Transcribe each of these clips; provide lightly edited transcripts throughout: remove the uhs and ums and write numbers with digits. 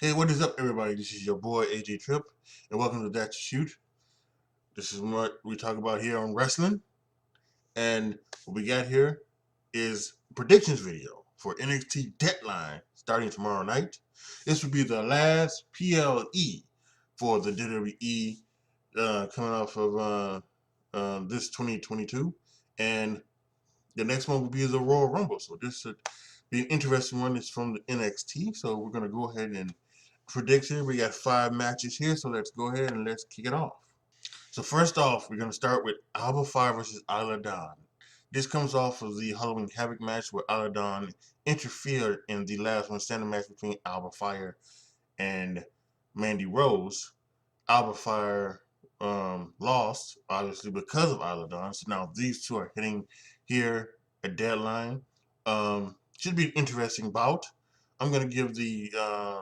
Hey, what is up, everybody? This is your boy AJTRIP, and welcome to That Shoot. This is what we talk about here on wrestling, and what we got here is a predictions video for NXT Deadline starting tomorrow night. This would be the last PLE for the WWE coming off of this 2022, and the next one will be the Royal Rumble. So this should be an interesting one. It's from the NXT, so we're gonna go ahead and prediction. We got 5 matches here, so let's go ahead and let's kick it off. So first off, we're gonna start with Alba Fire versus Isla Dawn. This comes off of the Halloween Havoc match where Isla Dawn interfered in the last one standing match between Alba Fire and Mandy Rose. Alba Fire lost, obviously, because of Isla Dawn. So now these two are hitting here at Deadline. Should be an interesting bout. I'm going to give the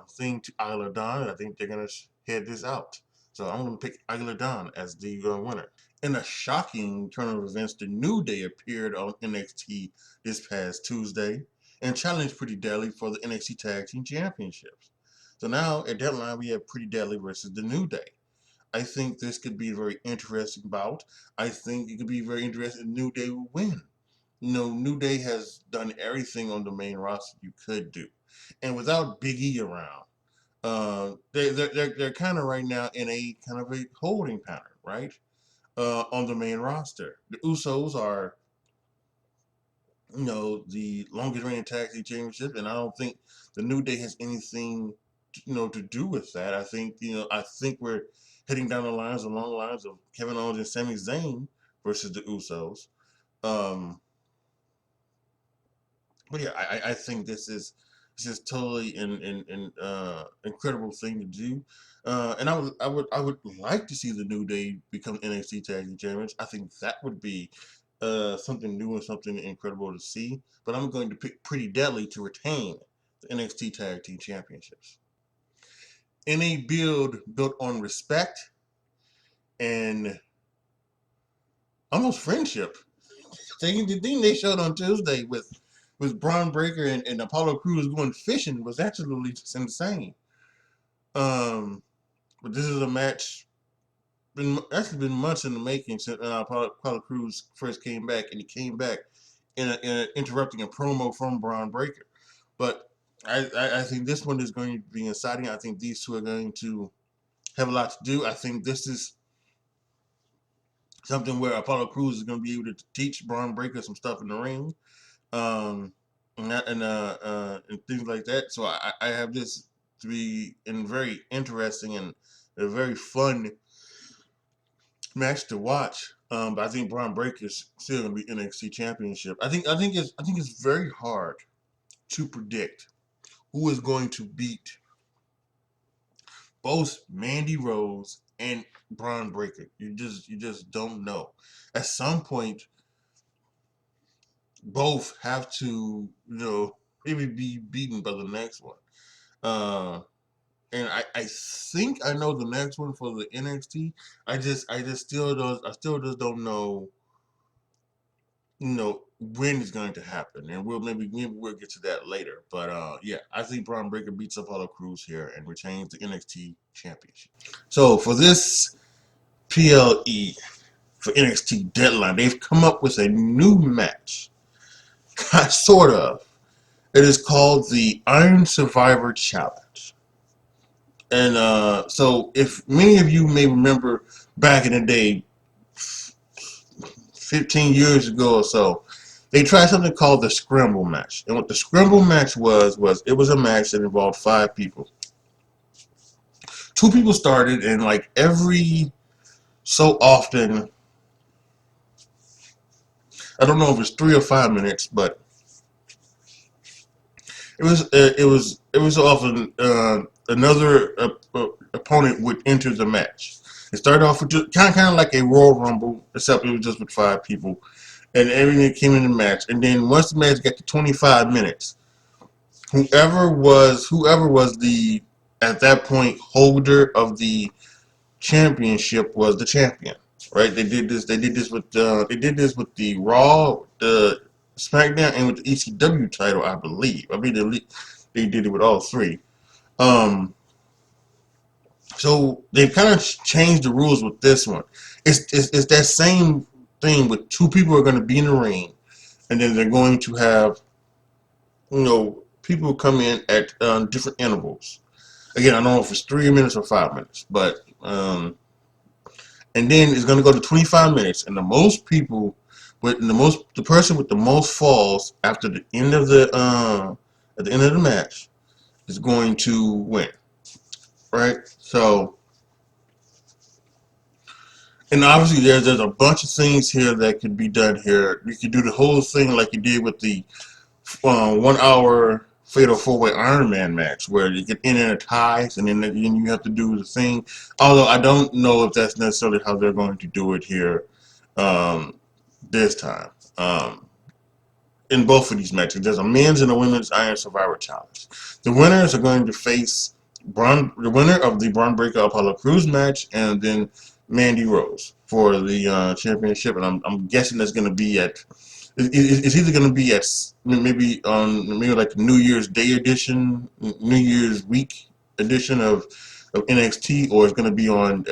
thing to Isla Dawn. I think they're going to head this out. So I'm going to pick Isla Dawn as the winner. In a shocking turn of events, the New Day appeared on NXT this past Tuesday and challenged Pretty Deadly for the NXT Tag Team Championships. So now at Deadline, we have Pretty Deadly versus the New Day. I think this could be a very interesting bout. I think it could be very interesting. New Day will win. You know, New Day has done everything on the main roster you could do, and without Big E around, they're kind of right now in a kind of a holding pattern, right? On the main roster, the Usos are, the longest reigning tag team championship, and I don't think the New Day has anything, to do with that. I think we're heading down the lines along the lines of Kevin Owens and Sami Zayn versus the Usos. Um, but yeah, I think this is totally an incredible thing to do. And I would like to see the New Day become NXT Tag Team Champions. I think that would be something new and something incredible to see. But I'm going to pick Pretty Deadly to retain the NXT Tag Team Championships. In a build built on respect and almost friendship. The thing they showed on Tuesday with Braun Breaker and Apollo Crews going fishing was absolutely just insane. Um, but this is a match been months in the making since Apollo Crews first came back, and he came back interrupting a promo from Braun Breaker. But I think this one is going to be exciting. I think these two are going to have a lot to do. I think this is something where Apollo Crews is going to be able to teach Braun Breaker some stuff in the ring, um, and things like that. So I have this to be very interesting and a very fun match to watch. But I think Braun Breaker is still going to be NXT Championship. I think it's very hard to predict who is going to beat both Mandy Rose and Braun Breaker. You just don't know. At some point, both have to maybe be beaten by the next one. Uh, and I think I know the next one for the NXT. I still just don't know when it's going to happen, and maybe we'll get to that later. But yeah, I think Braun Breaker beats Apollo Crews here and retains the NXT Championship. So for this PLE for NXT Deadline, they've come up with a new match, sort of. It is called the Iron Survivor Challenge. And so, if many of you may remember back in the day, 15 years ago or so, they tried something called the Scramble Match. And what the Scramble Match was it was a match that involved 5 people. 2 people started, and like every so often, I don't know if it's 3 or 5 minutes, but it was often another opponent would enter the match. It started off with just kind of like a Royal Rumble, except it was just with 5 people, and everything came in the match. And then once the match got to 25 minutes, whoever was the at that point holder of the championship was the champion. Right? They did this. They did this with the Raw, the SmackDown, and with the ECW title, I believe. I mean, they did it with all 3. Um, So they've kind of changed the rules with this one. It's that same thing with two people are going to be in the ring, and then they're going to have people come in at different intervals. Again, I don't know if it's 3 minutes or 5 minutes, but and then it's going to go to 25 minutes, and the person with the most falls after the end of the at the end of the match is going to win, right? So, and obviously there's a bunch of things here that could be done here. You could do the whole thing like you did with the 1 hour fatal four-way Iron Man match, where you get in and it ties, and then you have to do the thing. Although I don't know if that's necessarily how they're going to do it here um, this time. In both of these matches, there's a men's and a women's Iron Survivor Challenge. The winners are going to face the winner of the Braun Breaker Apollo Crews match, and then Mandy Rose for the championship. And I'm guessing that's going to be at. It's either going to be at maybe like the New Year's Day edition, New Year's Week edition of NXT, or it's going to be on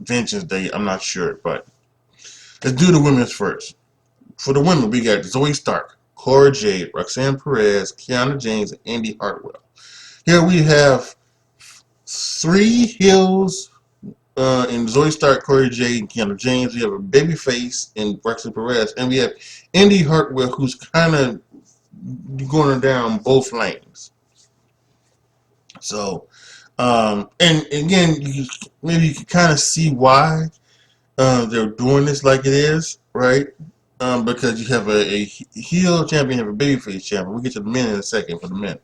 Vengeance Day. I'm not sure, but let's do the women's first. For the women, we got Zoe Stark, Cora Jade, Roxanne Perez, Kiana James, and Indy Hartwell. Here we have three heels in Zoe Stark, Cora Jade, and Kiana James. We have a babyface in Roxanne Perez, and we have Indy Hartwell, who's kind of going down both lanes. So, and again, maybe you can kind of see why they're doing this like it is, right? Because you have a heel champion, you have a babyface champion. We'll get to the men in a second for the men.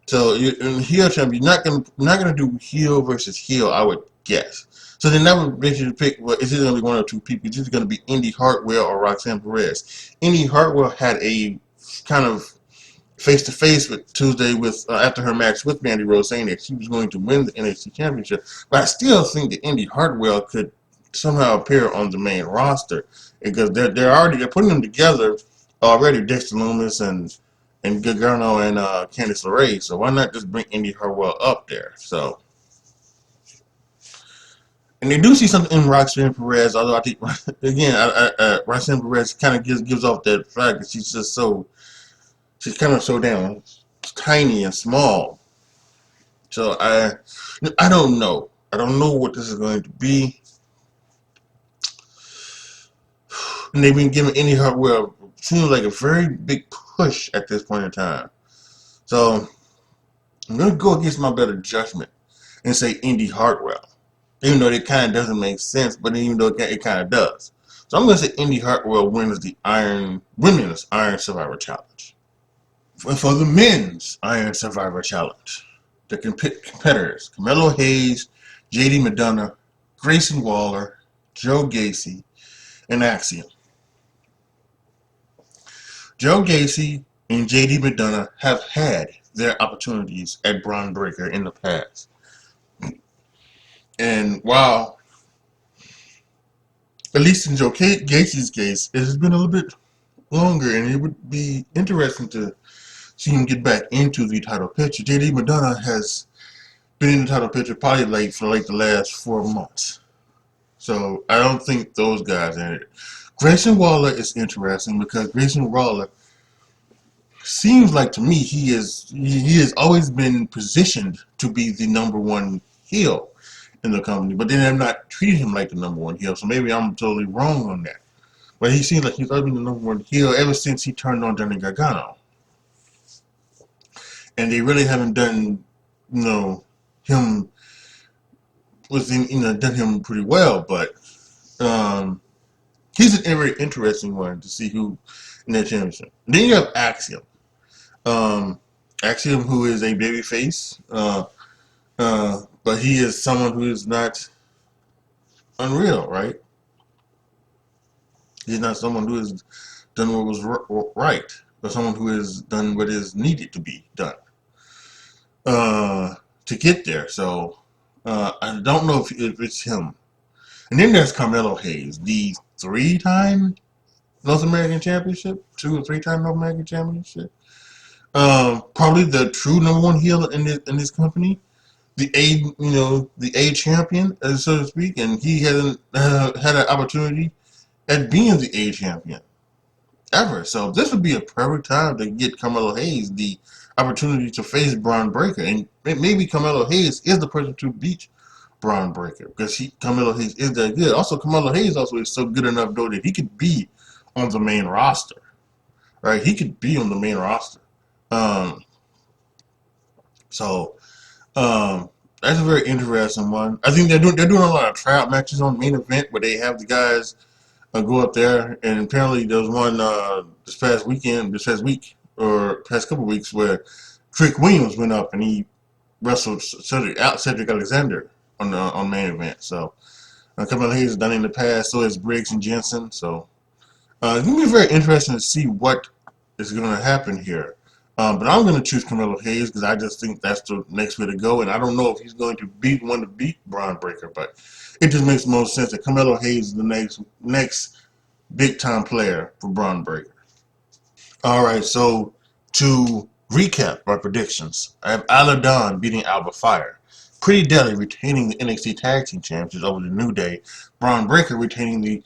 So in heel champion, you're not gonna do heel versus heel, I would guess. So then that would make you pick. Well, is it gonna be one or two people? It's either gonna be Indy Hartwell or Roxanne Perez. Indy Hartwell had a kind of face to face with Tuesday with after her match with Mandy Rose, saying that she was going to win the NXT Championship. But I still think that Indy Hartwell could somehow appear on the main roster because they're putting them together already. Dexter Lumis and Gargano and Candice LeRae. So why not just bring Indy Hartwell up there? So. And they do see something in Roxanne Perez, although I think again, Roxanne Perez kind of gives off that fact that she's kind of so damn tiny and small. So I don't know. I don't know what this is going to be. And they've been giving Indy Hartwell seems like a very big push at this point in time. So I'm going to go against my better judgment and say Indy Hartwell. Even though it kind of doesn't make sense, but even though it kind of does. So I'm going to say Indy Hartwell wins the Women's Iron Survivor Challenge. For the Men's Iron Survivor Challenge, the competitors, Carmelo Hayes, JD McDonough, Grayson Waller, Joe Gacy, and Axiom. Joe Gacy and JD McDonough have had their opportunities at Braun Breaker in the past. And while, at least in Joe Gacy's case, it has been a little bit longer, and it would be interesting to see him get back into the title picture. JD McDonough has been in the title picture probably for the last 4 months. So I don't think those guys are in it. Grayson Waller is interesting because Grayson Waller seems like to me he has always been positioned to be the number one heel in the company, but then they're not treating him like the number one heel. So maybe I'm totally wrong on that. But he seems like he's always been the number one heel ever since he turned on Johnny Gargano. And they really haven't done, him done him pretty well. But he's a very interesting one to see who in that championship. And then you have Axiom. Axiom, who is a babyface, but he is someone who is not unreal, right? He's not someone who has done what was right, but someone who has done what is needed to be done to get there. So I don't know if it's him. And then there's Carmelo Hayes, the 3-time North American Championship, 2 or 3-time North American Championship. Probably the true number one heel in this company. the A champion, so to speak, and he hasn't had an opportunity at being the A champion ever. So this would be a perfect time to get Carmelo Hayes the opportunity to face Braun Breaker, and maybe Carmelo Hayes is the person to beat Braun Breaker because Carmelo Hayes is that good. Also, Carmelo Hayes also is so good enough though that he could be on the main roster, right? He could be on the main roster. Um, so that's a very interesting one. I think they're doing a lot of tryout matches on main event where they have the guys go up there, and apparently there was one this past week, or past couple weeks where Trick Williams went up and he wrestled Cedric Alexander on main event. So a couple of Hayes has done it in the past. So has Briggs and Jensen. So it's gonna be very interesting to see what is going to happen here. But I'm going to choose Carmelo Hayes because I just think that's the next way to go. And I don't know if he's going to beat Braun Breaker, but it just makes most sense that Carmelo Hayes is the next big time player for Braun Breaker. All right, so to recap my predictions, I have Isla Dawn beating Alba Fire, Pretty Deadly retaining the NXT Tag Team Championships over the New Day, Braun Breaker retaining the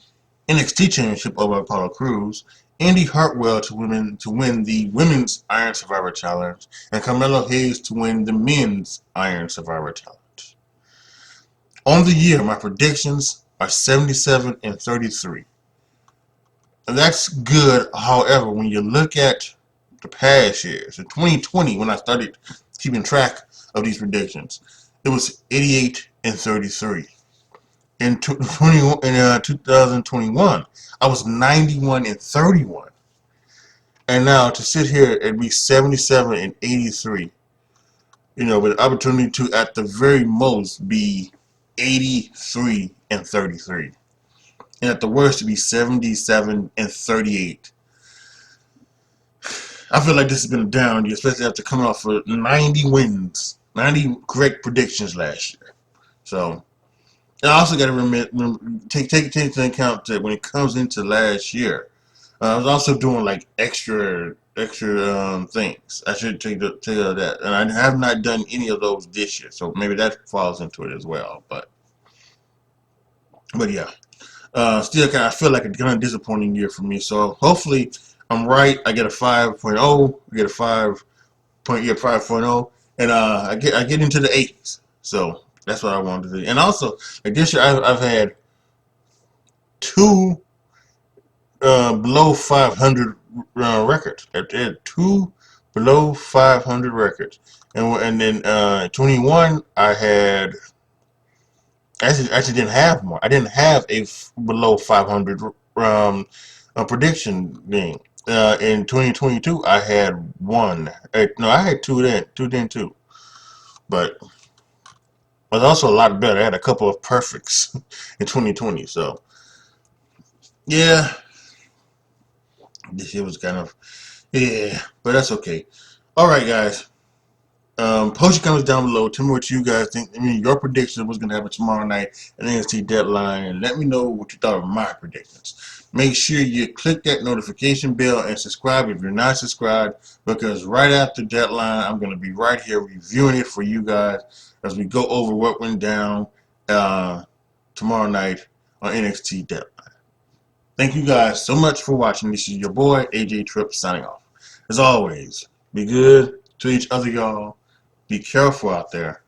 NXT Championship over Apollo Crews, Indy Hartwell to win the Women's Iron Survivor Challenge, and Carmelo Hayes to win the Men's Iron Survivor Challenge. On the year, my predictions are 77 and 33. And that's good. However, when you look at the past years, in 2020, when I started keeping track of these predictions, it was 88 and 33. In 2021, I was 91 and 31. And now to sit here and be 77 and 83, with an opportunity to at the very most be 83 and 33. And at the worst to be 77 and 38. I feel like this has been a down year, especially after coming off of 90 wins, 90 correct predictions last year. So, and I also got to take into account that when it comes into last year, I was also doing like extra things. I should take that, and I have not done any of those this year, so maybe that falls into it as well. But yeah. Still kind of feel like a kind of disappointing year for me. So hopefully I'm right. I get a 5.0. I get a 5.0, and I get into the 80s. So that's what I wanted to do. And also, like this year, I've had two below 500 records. I had two below 500 records, and then 21 I had. Actually didn't have more. I didn't have a below 500 prediction thing. In 2022, I had one. No, I had two. But it was also a lot better. I had a couple of perfects in 2020. So, yeah, this year was kind of, yeah, but that's okay. All right, guys. Post your comments down below. Tell me what you guys think. I mean, your predictions of what's going to happen tomorrow night at NXT Deadline. And let me know what you thought of my predictions. Make sure you click that notification bell and subscribe if you're not subscribed. Because right after Deadline, I'm going to be right here reviewing it for you guys as we go over what went down tomorrow night on NXT Deadline. Thank you guys so much for watching. This is your boy, AJTRIP, signing off. As always, be good to each other, y'all. Be careful out there,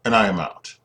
and I am out.